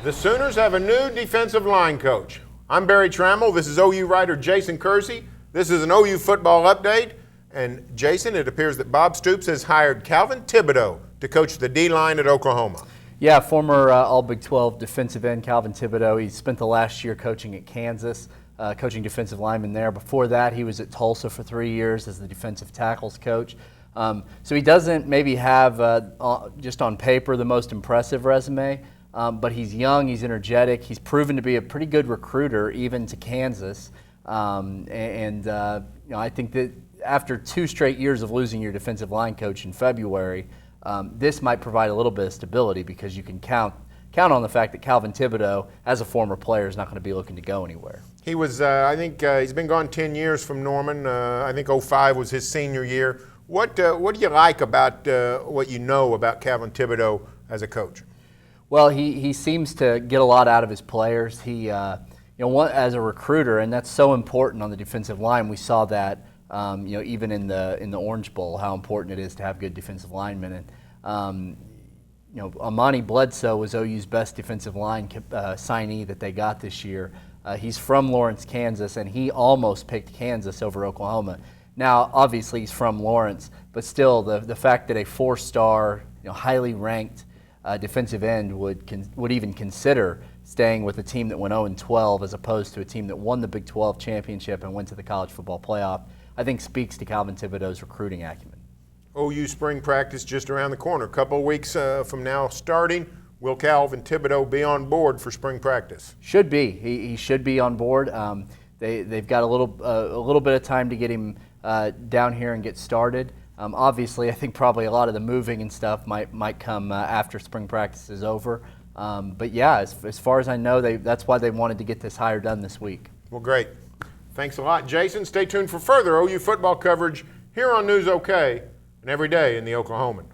The Sooners have a new defensive line coach. I'm Barry Trammell. This is OU writer Jason Kersey. This is an OU football update. And Jason, it appears that Bob Stoops has hired Calvin Thibodeaux to coach the D-line at Oklahoma. Yeah, former All-Big 12 defensive end Calvin Thibodeaux. He spent the last year coaching at Kansas, coaching defensive linemen there. Before that, he was at Tulsa for 3 years as the defensive tackles coach. So he doesn't maybe have, just on paper, the most impressive resume, but he's young, he's energetic, he's proven to be a pretty good recruiter even to Kansas. I think that after 2 straight years of losing your defensive line coach in February, this might provide a little bit of stability because you can count on the fact that Calvin Thibodeaux, as a former player, is not going to be looking to go anywhere. He was, I think, he's been gone 10 years from Norman. I think 05 was his senior year. What do you like about what you know about Calvin Thibodeaux as a coach? Well, he seems to get a lot out of his players. He, as a recruiter, and that's so important on the defensive line. We saw that, even in the Orange Bowl, how important it is to have good defensive linemen. And Amani Bledsoe was OU's best defensive line signee that they got this year. He's from Lawrence, Kansas, and he almost picked Kansas over Oklahoma. Now, obviously, he's from Lawrence, but still, the fact that a 4-star, highly ranked defensive end would even consider staying with a team that went 0-12 as opposed to a team that won the Big 12 championship and went to the college football playoff, I think speaks to Calvin Thibodeaux's recruiting acumen. OU spring practice just around the corner. A couple of weeks from now starting. Will Calvin Thibodeaux be on board for spring practice? Should be. He should be on board. They've got a little bit of time to get him down here and get started. Obviously, I think probably a lot of the moving and stuff might come after spring practice is over. But yeah, as far as I know, that's why they wanted to get this hire done this week. Well, great. Thanks a lot, Jason. Stay tuned for further OU football coverage here on News OK and every day in the Oklahoman.